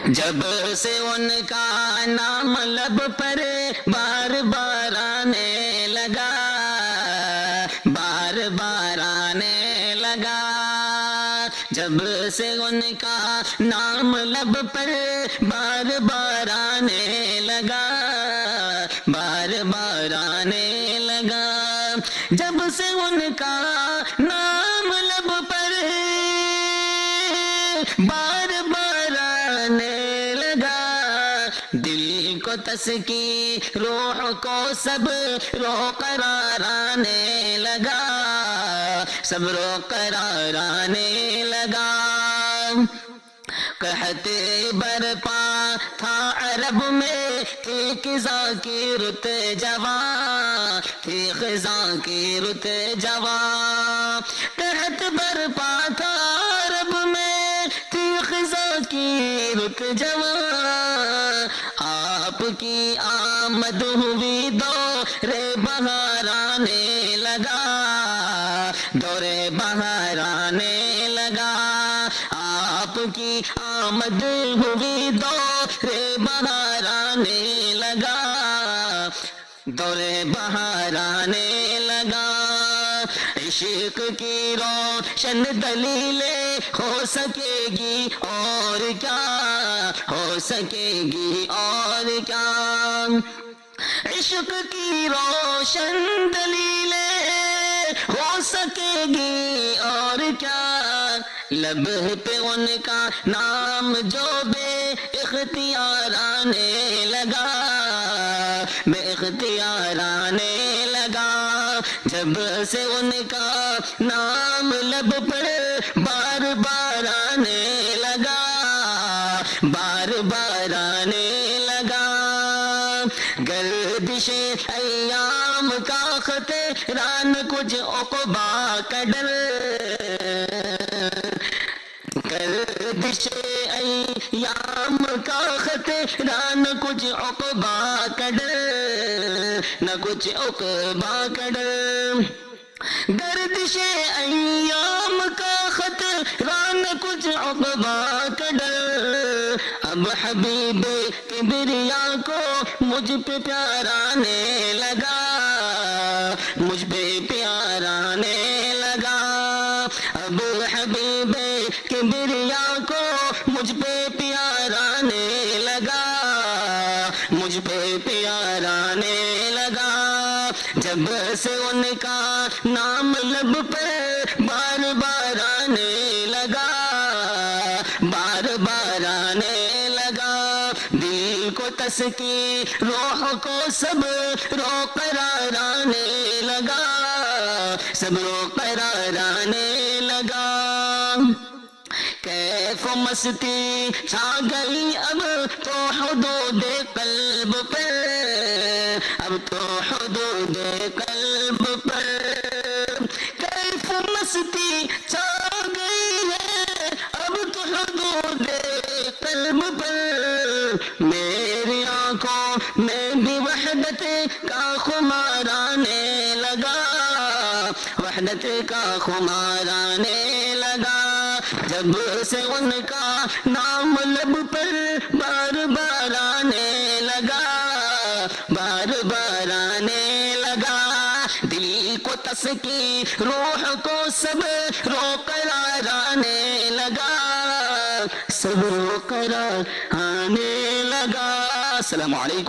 جب سے ان کا نام لب پر بار بار آنے لگا، بار بار آنے لگا، جب سے ان کا نام لب پر بار بار آنے لگا، بار بار آنے لگا، جب سے ان کا نام لب پر بار بار آنے لگا، دل کو تسکی روح کو سب رو قرار آنے لگا، سب رو قرار آنے لگا۔ قحط برپا تھا عرب میں، تھی خزاں کی رت جواں، تھی خزاں کی رت جواں، قحط برپا تھا عرب میں، تھی خزاں کی رت جواں، آپ کی آمد ہوئی دور بہار آنے لگا، دور بہار آنے لگا، آپ کی آمد ہوئی دور بہار آنے لگا، دور بہار آنے لگا۔ عشق کی روشن دلیلیں ہو سکے گی اور کیا، ہو سکے گی اور کیا، عشق کی روشن دلیلیں ہو سکے گی اور کیا، لب پہ ان کا نام جو بے اختیار آنے لگا، بے اختیار آنے لگا، جب سے ان کا نام لب پر بار بار آنے لگا، بار بار آنے لگا، گردش ایام کا خطران کچھ عقبا کا ڈر، گردش ایام کا خطران کچھ عقبا کا ڈر، نہ کچھ عقبا کا ڈر، گردش ایام کا خطران کچھ عقبا کا ڈر، اب حبیب کبریا کو مجھ پہ پیار آنے لگا، مجھ پہ پیار آنے لگا، اب حبیب کبریا کو مجھ پہ پیار آنے لگا، مجھ پہ پیار آنے لگا، جب سے ان کا نام لب پر بار بار آنے لگا، بار بار آنے لگا، دل کو تسکی روح کو سب رو قرار آنے لگا، سب رو قرار آنے لگا، کیف و مستی چھا گئی اب تو حدود قلب پر، اب تو حدود قلب پر، کیف و مستی چھا گئی ہے اب تو حدود قلب پر، میری آنکھوں میں بھی وحدت کا خمار آنے لگا، وحدت کا خمار آنے لگا، جب سے ان کا نام لب پر بار بار آنے لگا، بار بار آنے لگا، دل کو تسکی روح کو سب رو قرار آنے لگا، سب رو قرار آنے لگا۔ السلام علیکم۔